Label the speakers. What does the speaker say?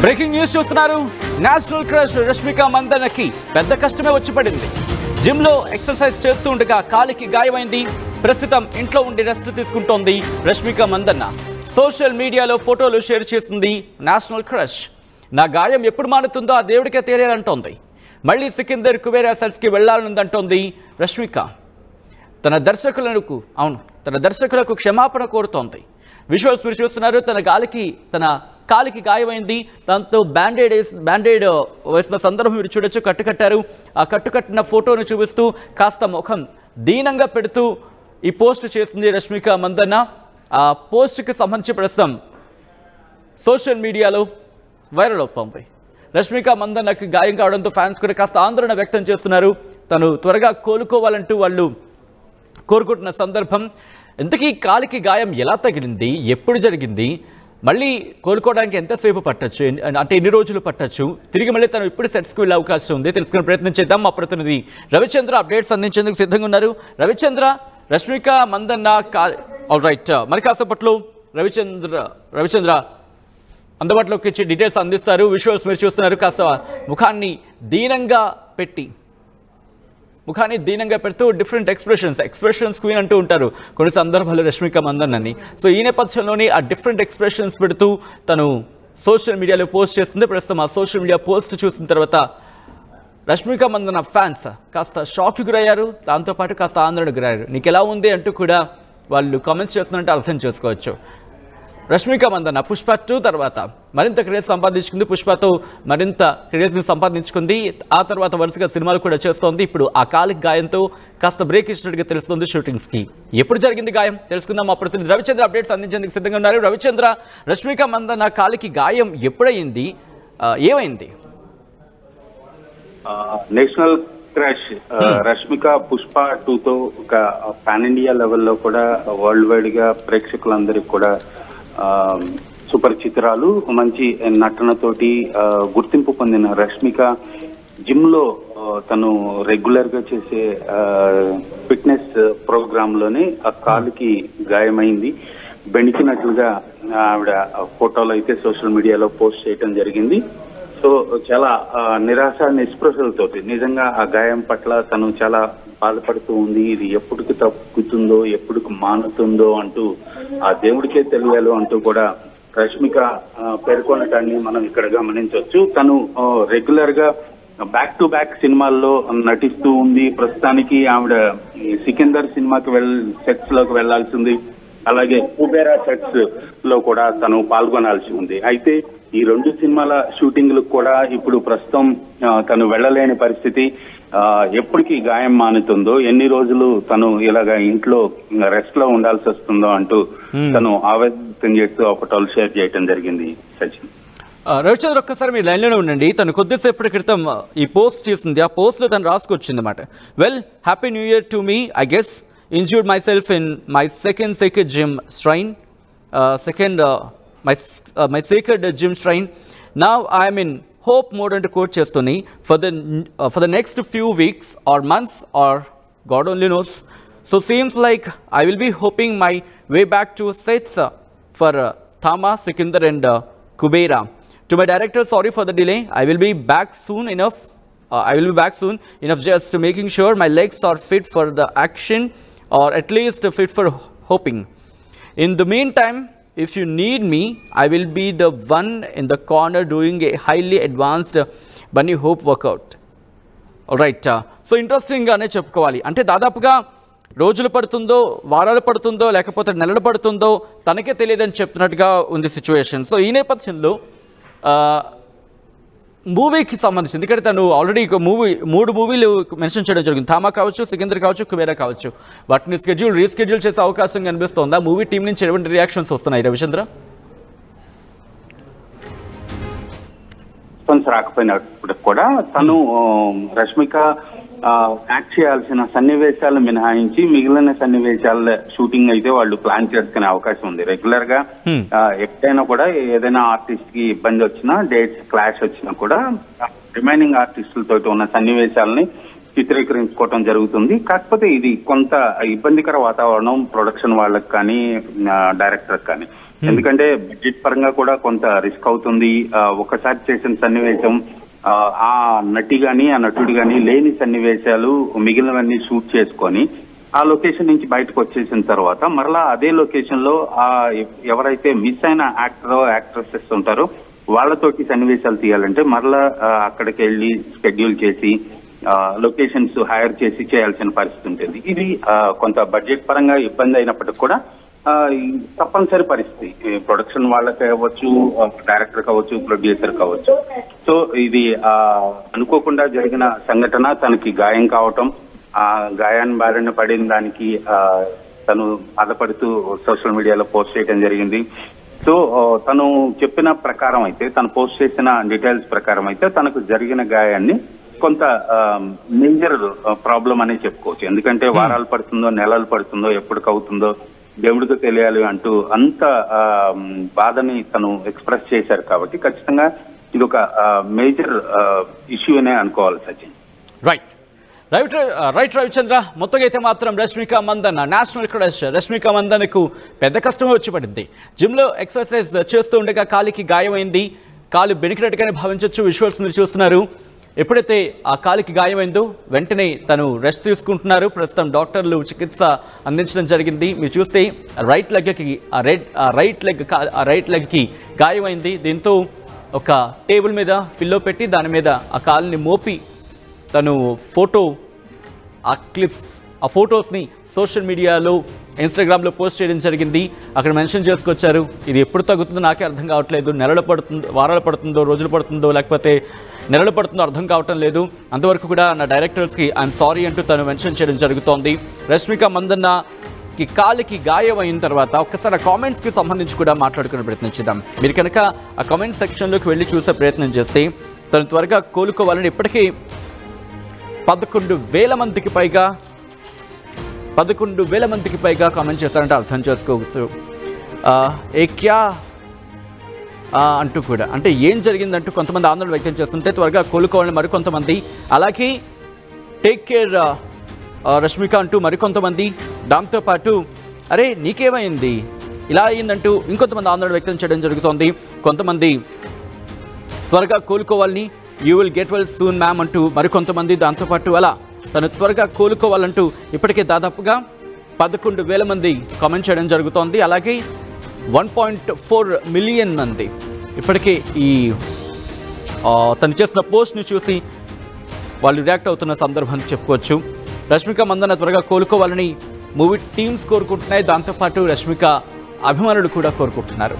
Speaker 1: Breaking news చూస్తున్నారు. National crush Rashmika మందన్నకి పెద్ద కష్టమే వచ్చి పడింది. జిమ్ లో ఎక్సర్సైజ్ చేస్తూ ఉండగా కాలికి గాయమైంది. ప్రస్తుతం ఇంట్లో ఉండి రెస్ట్ తీసుకుంటోంది రష్మిక మందన్న. సోషల్ మీడియాలో ఫోటోలు షేర్ చేసింది నేషనల్ క్రష్. నా గాయం ఎప్పుడు మానుతుందో ఆ దేవుడికే తెలియాలంటోంది. మళ్ళీ సికిందర్ కుబేరా సెట్స్కి వెళ్లాలనుందంటోంది రష్మిక. తన దర్శకులకు క్షమాపణ కోరుతోంది. విజువల్స్ మీరు చూస్తున్నారు. తన కాలికి గాయమైంది. దాంతో బ్యాండేడ్ వేసిన సందర్భం మీరు చూడొచ్చు. కట్టుకట్టారు. ఆ కట్టుకట్టిన ఫోటోను చూపిస్తూ కాస్త ముఖం దీనంగా పెడుతూ ఈ పోస్ట్ చేసింది రష్మిక మందన్న. ఆ పోస్ట్కి సంబంధించి ప్రస్తుతం సోషల్ మీడియాలో వైరల్ అవుతోంది. రష్మిక మందన్నకి గాయం కావడంతో ఫ్యాన్స్ కూడా కాస్త ఆందోళన వ్యక్తం చేస్తున్నారు. తను త్వరగా కోలుకోవాలంటూ వాళ్ళు కోరుకుంటున్న సందర్భం. ఇంతకీ కాలికి గాయం ఎలా తగిలింది, ఎప్పుడు జరిగింది, మళ్ళీ కోలుకోవడానికి ఎంతసేపు పట్టచ్చు, అంటే ఎన్ని రోజులు పట్టచ్చు, తిరిగి మళ్ళీ తను ఇప్పుడు సెట్స్కి వెళ్ళే అవకాశం ఉంది, తెలుసుకునే ప్రయత్నం చేద్దాం. మా ప్రతినిధి రవిచంద్ర అప్డేట్స్ అందించేందుకు సిద్ధంగా ఉన్నారు. రవిచంద్ర, రష్మిక మందన్న ఆల్ రైట్, మరి కాసేపట్లో రవిచంద్ర అందుబాటులోకి వచ్చి డీటెయిల్స్ అందిస్తారు. విజువల్స్ మీరు చూస్తున్నారు. కాస్త ముఖాన్ని దీనంగా పెడుతూ డిఫరెంట్ ఎక్స్ప్రెషన్స్ క్వీన్ అంటూ ఉంటారు కొన్ని సందర్భాలు రష్మిక మందన్నని. సో ఈ నేపథ్యంలోని ఆ డిఫరెంట్ ఎక్స్ప్రెషన్స్ పెడుతూ తను సోషల్ మీడియాలో పోస్ట్ చేస్తుంది. ప్రస్తుతం ఆ సోషల్ మీడియా పోస్ట్ చూసిన తర్వాత రష్మిక మందన్న ఫ్యాన్స్ కాస్త షాక్కి గురయ్యారు. దాంతోపాటు కాస్త ఆందోళనకు గురయ్యారు. నీకు ఎలా ఉంది అంటూ కూడా వాళ్ళు కామెంట్స్ చేస్తున్నట్టు అర్థం చేసుకోవచ్చు. రష్మిక మందన్న పుష్ప 2 తర్వాత మరింత క్రేజ్ సంపాదించుకుంది. పుష్పతో మరింత క్రేజ్ని సంపాదించుకుంది. ఆ తర్వాత వరుసగా సినిమాలు కూడా చేస్తోంది. ఇప్పుడు ఆ కాలికి గాయంతో కాస్త బ్రేక్ ఇచ్చినట్టుగా తెలుస్తుంది షూటింగ్స్కి. ఎప్పుడు జరిగింది గాయం తెలుసుకుందాం. మా ప్రతినిధి రవిచంద్ర అప్డేట్స్ అందించేందుకు సిద్ధంగా ఉన్నారు. రవిచంద్ర, రష్మిక మందన్న కాలికి గాయం ఎప్పుడైంది, ఏమైంది?
Speaker 2: నేషనల్ క్రష్ రష్మిక పుష్ప 2తో ఒక పాన్ ఇండియా లెవెల్లో కూడా వరల్డ్ వైడ్ గా ప్రేక్షకులందరికీ కూడా సుపరిచితురాలు, మంచి నటనతోటి గుర్తింపు పొందిన రష్మిక జిమ్ లో తను రెగ్యులర్ గా చేసే ఫిట్నెస్ ప్రోగ్రామ్ లోనే ఆ కాలుకి గాయమైంది. బెణికినట్లుగా ఆవిడ ఫోటోలు అయితే సోషల్ మీడియాలో పోస్ట్ చేయడం జరిగింది. సో చాలా నిరాశ నిస్పృహలతోటి నిజంగా ఆ గాయం పట్ల తను చాలా బాధపడుతూ ఉంది. ఇది ఎప్పటికి తగ్గుతుందో, ఎప్పటికి మానుతుందో అంటూ ఆ దేవుడికే తెలియాలి అంటూ కూడా రష్మిక పేర్కొనటాన్ని మనం ఇక్కడ గమనించవచ్చు. తను రెగ్యులర్ గా బ్యాక్ టు బ్యాక్ సినిమాల్లో నటిస్తూ ఉంది. ప్రస్తుతానికి ఆవిడ సికిందర్ సినిమాకి సెట్స్ లోకి వెళ్లాల్సింది. అలాగే కుబేరా సెట్స్ లో కూడా తను పాల్గొనాల్సి ఉంది. అయితే ఈ 2 సినిమాల షూటింగ్లకు కూడా ఇప్పుడు ప్రస్తుతం తను వెళ్లలేని పరిస్థితి. ఎప్పటికీ గాయం మానుతుందో, ఎన్ని రోజులు తను ఇలాగా ఇంట్లో రెస్ట్ లో ఉండాల్సి వస్తుందో అంటూ తను ఆవేదన చేస్తూ ఆ ఫోటోలు షేర్ చేయడం జరిగింది. సచిన్,
Speaker 1: రవిచంద్ర, ఒక్కసారి మీరు లైన్లోనే ఉండండి. తను కొద్దిసేపటి క్రితం ఈ పోస్ట్ చేసింది. ఆ పోస్ట్ లో తను రాసుకొచ్చింది అన్నమాట. Well, happy new year to me. I guess injured myself in my second sacred gym shrine, my sacred gym shrine. Now I am in hope mode and quote chestuni for the next few weeks or months, or God only knows. So seems like I will be hoping my way back to sets for Thama, Sikindar and Kubera. To my director, sorry for the delay. I will be back soon enough just making sure my legs are fit for the action, or at least fit for hoping. In the meantime, if you need me, I will be the one in the corner doing a highly advanced bunny hope workout. Alright, so interesting gaane చెప్పుకోవాలి. అంటే దాదాపుగా రోజులు పడుతుందో, వారాలు పడుతుందో, లేకపోతే నెలలు పడుతుందో తనకే తెలియదని చెప్తున్నట్టుగా ఉంది సిచ్యువేషన్. సో ఈ నేపథ్యంలో మూవీకి సంబంధించి, ఎందుకంటే తను ఆల్రెడీ 3 మూవీలు మెన్షన్ చేయడం జరిగింది. థామా కావచ్చు, సికిందర్ కావచ్చు, కుబేరా కావచ్చు. వాటిని రీస్కెడ్యూల్ చేసే అవకాశం కనిపిస్తోందా? మూవీ టీం నుంచి ఎటువంటి రియాక్షన్స్ వస్తున్నాయి రవిచంద్ర?
Speaker 2: రాకపోయినప్పుడు కూడా తను రష్మిక యాక్ట్ చేయాల్సిన సన్నివేశాలు మినహాయించి మిగిలిన సన్నివేశాల షూటింగ్ అయితే వాళ్ళు ప్లాన్ చేసుకునే అవకాశం ఉంది. రెగ్యులర్ గా ఎప్పుడైనా కూడా ఏదైనా ఆర్టిస్ట్ కి ఇబ్బంది వచ్చినా, డేట్స్ క్లాష్ వచ్చినా కూడా రిమైనింగ్ ఆర్టిస్టులతో ఉన్న సన్నివేశాలని చిత్రీకరించుకోవటం జరుగుతుంది. కాకపోతే ఇది కొంత ఇబ్బందికర వాతావరణం ప్రొడక్షన్ వాళ్ళకి కానీ డైరెక్టర్ కానీ, ఎందుకంటే బడ్జెట్ పరంగా కూడా కొంత రిస్క్ అవుతుంది. ఒకసారి చేసిన సన్నివేశం ఆ నటి గాని ఆ నటుడు గాని లేని సన్నివేశాలు మిగిలినవన్నీ షూట్ చేసుకొని ఆ లొకేషన్ నుంచి బయటకు వచ్చేసిన తర్వాత మరలా అదే లొకేషన్ లో ఎవరైతే మిస్ అయిన యాక్ట్రెసెస్ ఉంటారో వాళ్ళతోటి సన్నివేశాలు తీయాలంటే మరలా అక్కడికి వెళ్ళి షెడ్యూల్ చేసి లొకేషన్స్ హైర్ చేసి చేయాల్సిన పరిస్థితి ఉంటుంది. ఇది కొంత బడ్జెట్ పరంగా ఇబ్బంది అయినప్పటికీ కూడా తప్పనిసరి పరిస్థితి. ప్రొడక్షన్ వాళ్ళకి అవ్వచ్చు, డైరెక్టర్ కావచ్చు, ప్రొడ్యూసర్ కావచ్చు. సో ఇది అనుకోకుండా జరిగిన సంఘటన, తనకి గాయం కావటం, ఆ గాయాన్ని బారిన పడిన దానికి తను బాధపడుతూ సోషల్ మీడియాలో పోస్ట్ చేయడం జరిగింది. సో తను చెప్పిన ప్రకారం అయితే, తను పోస్ట్ చేసిన డీటెయిల్స్ ప్రకారం అయితే తనకు జరిగిన గాయాన్ని కొంత మేజర్ ప్రాబ్లం అనే చెప్పుకోవచ్చు. ఎందుకంటే వారాలు పడుతుందో, నెలలు పడుతుందో, ఎప్పటికవుతుందో దేవుడికి తెలియాలి అంటూ అంత బాధని తను ఎక్స్ప్రెస్ చేశారు. కాబట్టి ఖచ్చితంగా ఇది ఒక మేజర్ ఇష్యూ అనే అనుకోవాలి సచిన్.
Speaker 1: రైట్ రవిచంద్ర, మొత్తంగా అయితే మాత్రం రష్మిక మందన్న నేషనల్ క్రష్ రష్మిక మందనకు పెద్ద కష్టమే వచ్చి పడింది. జిమ్లో ఎక్సర్సైజ్ చేస్తూ ఉండగా కాలికి గాయమైంది. కాలు బెనికినట్టుగానే భావించవచ్చు. విజువల్స్ మీరు చూస్తున్నారు. ఎప్పుడైతే ఆ కాలికి గాయమైందో వెంటనే తను రెస్ట్ తీసుకుంటున్నారు. ప్రస్తుతం డాక్టర్లు చికిత్స అందించడం జరిగింది. మీరు చూస్తే రైట్ లెగ్కి గాయమైంది. దీంతో ఒక టేబుల్ మీద పిల్లో పెట్టి దాని మీద ఆ కాలుని మోపి తను ఆ ఫొటోస్ని సోషల్ మీడియాలో, ఇన్స్టాగ్రామ్లో పోస్ట్ చేయడం జరిగింది. అక్కడ మెన్షన్ చేసుకొచ్చారు. ఇది ఎప్పుడు తగ్గుతుందో నాకే అర్థం కావట్లేదు. నెలలు పడుతుందో, వారాలు పడుతుందో, రోజులు పడుతుందో, లేకపోతే నెలలు పడుతుందో అర్థం కావటం లేదు. అంతవరకు కూడా నా డైరెక్టర్స్కి ఐఎమ్ సారీ అంటూ తను మెన్షన్ చేయడం జరుగుతోంది. రష్మిక మందన్నకి కాలికి గాయం అయిన తర్వాత ఒక్కసారి ఆ కామెంట్స్కి సంబంధించి కూడా మాట్లాడుకునే ప్రయత్నం చేద్దాం. మీరు కనుక ఆ కామెంట్ సెక్షన్లోకి వెళ్ళి చూసే ప్రయత్నం చేస్తే తను త్వరగా కోలుకోవాలని ఇప్పటికీ 11,000 మందికి పైగా కామెంట్ చేశారంటే అర్థం చేసుకోవచ్చు. ఏక్యా అంటూ కూడా, అంటే ఏం జరిగిందంటూ కొంతమంది ఆందోళన వ్యక్తం చేస్తుంటే త్వరగా కోలుకోవాలని మరికొంతమంది, అలాగే టేక్ కేర్ రష్మిక అంటూ మరికొంతమంది, దాంతోపాటు అరే నీకేమైంది ఇలా అయిందంటూ ఇంకొంతమంది ఆందోళన వ్యక్తం చేయడం జరుగుతోంది. కొంతమంది త్వరగా కోలుకోవాలని, you will get well soon ma'am అంటూ మరికొంతమంది, దాంతోపాటు అలా తను త్వరగా కోలుకోవాలంటూ ఇప్పటికే దాదాపుగా 11,000 మంది కామెంట్ చేయడం జరుగుతోంది. అలాగే 1.4 మిలియన్ మంది ఇప్పటికే ఈ తను చేసిన పోస్ట్ని చూసి వాళ్ళు రియాక్ట్ అవుతున్న సందర్భం చెప్పుకోవచ్చు. రష్మిక మందన్న త్వరగా కోలుకోవాలని మూవీ టీమ్స్ కోరుకుంటున్నాయి. దాంతోపాటు రష్మిక అభిమానులు కూడా కోరుకుంటున్నారు.